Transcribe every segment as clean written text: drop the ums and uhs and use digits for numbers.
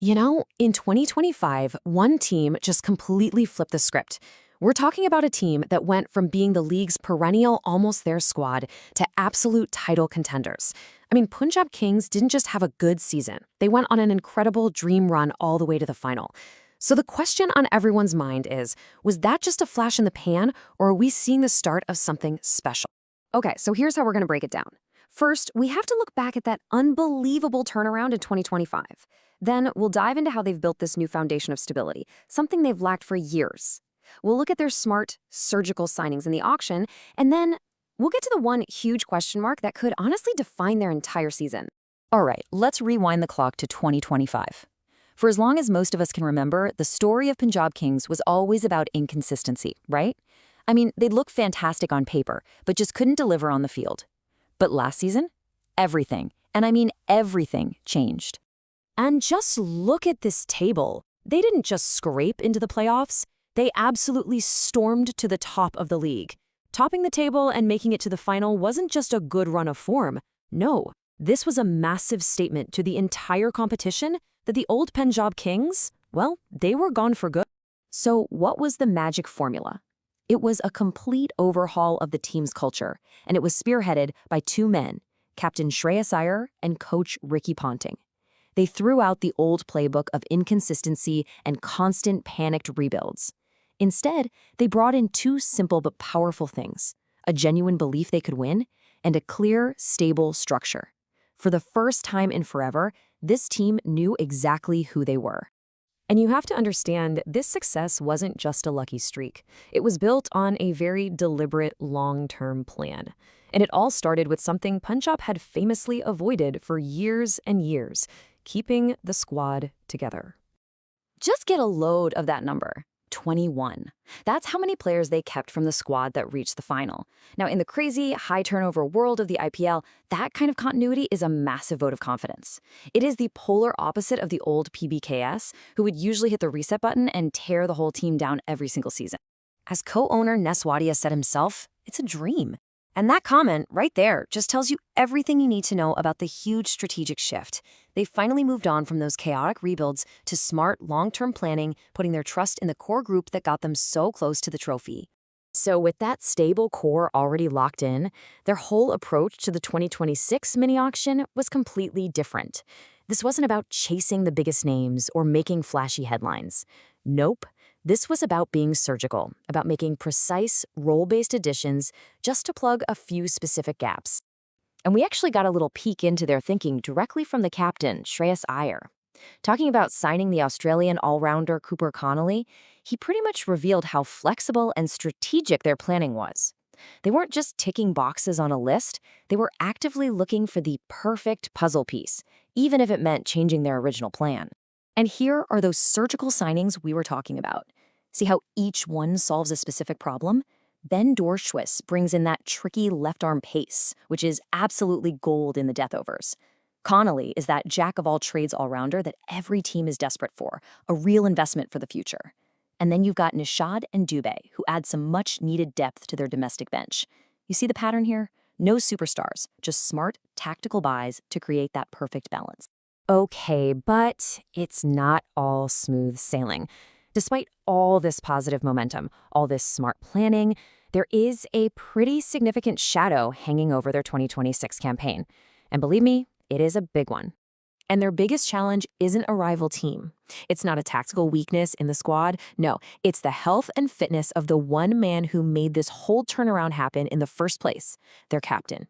In 2025, one team just completely flipped the script. We're talking about a team that went from being the league's perennial almost there squad to absolute title contenders. Punjab Kings didn't just have a good season. They went on an incredible dream run all the way to the final. So the question on everyone's mind is, was that just a flash in the pan, or are we seeing the start of something special? Okay, so here's how we're going to break it down. First, we have to look back at that unbelievable turnaround in 2025. Then we'll dive into how they've built this new foundation of stability, something they've lacked for years. We'll look at their smart, surgical signings in the auction, and then we'll get to the one huge question mark that could honestly define their entire season. All right, let's rewind the clock to 2025. For as long as most of us can remember, the story of Punjab Kings was always about inconsistency, right? They'd look fantastic on paper, but just couldn't deliver on the field. But last season, everything, and I mean everything, changed. And just look at this table. They didn't just scrape into the playoffs. They absolutely stormed to the top of the league. Topping the table and making it to the final wasn't just a good run of form. No, this was a massive statement to the entire competition that the old Punjab Kings, well, they were gone for good. So what was the magic formula? It was a complete overhaul of the team's culture, and it was spearheaded by two men, Captain Shreyas Iyer and Coach Ricky Ponting. They threw out the old playbook of inconsistency and constant panicked rebuilds. Instead, they brought in two simple but powerful things, a genuine belief they could win and a clear, stable structure. For the first time in forever, this team knew exactly who they were. And you have to understand, this success wasn't just a lucky streak. It was built on a very deliberate, long-term plan. And it all started with something Punjab had famously avoided for years and years, keeping the squad together. Just get a load of that number. 21. That's how many players they kept from the squad that reached the final. Now, in the crazy, high-turnover world of the IPL, that kind of continuity is a massive vote of confidence. It is the polar opposite of the old PBKS, who would usually hit the reset button and tear the whole team down every single season. As co-owner Nes Wadia said himself, it's a dream. And that comment right there just tells you everything you need to know about the huge strategic shift. They finally moved on from those chaotic rebuilds to smart, long-term planning, putting their trust in the core group that got them so close to the trophy. So with that stable core already locked in, their whole approach to the 2026 mini-auction was completely different. This wasn't about chasing the biggest names or making flashy headlines. Nope. This was about being surgical, about making precise, role-based additions just to plug a few specific gaps. And we actually got a little peek into their thinking directly from the captain, Shreyas Iyer. Talking about signing the Australian all-rounder Connolly, he pretty much revealed how flexible and strategic their planning was. They weren't just ticking boxes on a list, they were actively looking for the perfect puzzle piece, even if it meant changing their original plan. And here are those surgical signings we were talking about. See how each one solves a specific problem? Then Dwarshuis brings in that tricky left-arm pace, which is absolutely gold in the death overs. Connolly is that jack-of-all-trades all-rounder that every team is desperate for, a real investment for the future. And then you've got Nishad and Dubé, who add some much-needed depth to their domestic bench. You see the pattern here? No superstars, just smart, tactical buys to create that perfect balance. Okay, but it's not all smooth sailing. Despite all this positive momentum, all this smart planning, there is a pretty significant shadow hanging over their 2026 campaign. And believe me, it is a big one. And their biggest challenge isn't a rival team. It's not a tactical weakness in the squad. No, it's the health and fitness of the one man who made this whole turnaround happen in the first place, their captain.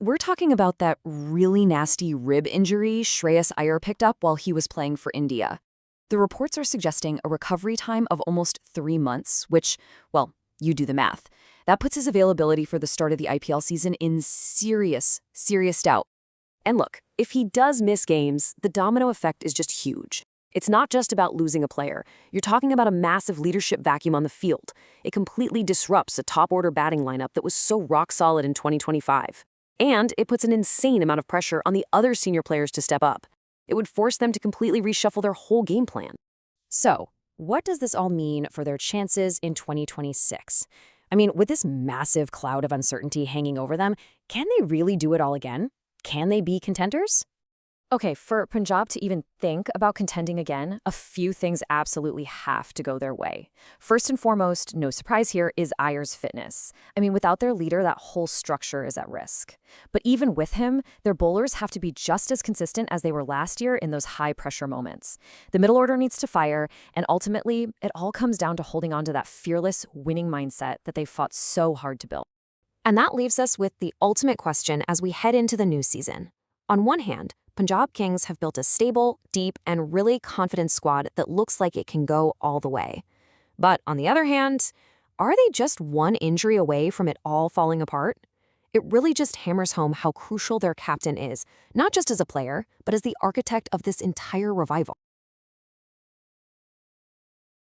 We're talking about that really nasty rib injury Shreyas Iyer picked up while he was playing for India. The reports are suggesting a recovery time of almost 3 months, which, well, you do the math. That puts his availability for the start of the IPL season in serious doubt. And look, if he does miss games, the domino effect is just huge. It's not just about losing a player. You're talking about a massive leadership vacuum on the field. It completely disrupts a top-order batting lineup that was so rock-solid in 2025. And it puts an insane amount of pressure on the other senior players to step up. It would force them to completely reshuffle their whole game plan. So, what does this all mean for their chances in 2026? With this massive cloud of uncertainty hanging over them, can they really do it all again? Can they be contenders? Okay, for Punjab to even think about contending again, a few things absolutely have to go their way. First and foremost, no surprise here, is Iyer's fitness. I mean, without their leader, that whole structure is at risk. But even with him, their bowlers have to be just as consistent as they were last year in those high-pressure moments. The middle order needs to fire, and ultimately, it all comes down to holding on to that fearless, winning mindset that they've fought so hard to build. And that leaves us with the ultimate question as we head into the new season. On one hand, Punjab Kings have built a stable, deep, and really confident squad that looks like it can go all the way. But on the other hand, are they just one injury away from it all falling apart? It really just hammers home how crucial their captain is, not just as a player, but as the architect of this entire revival.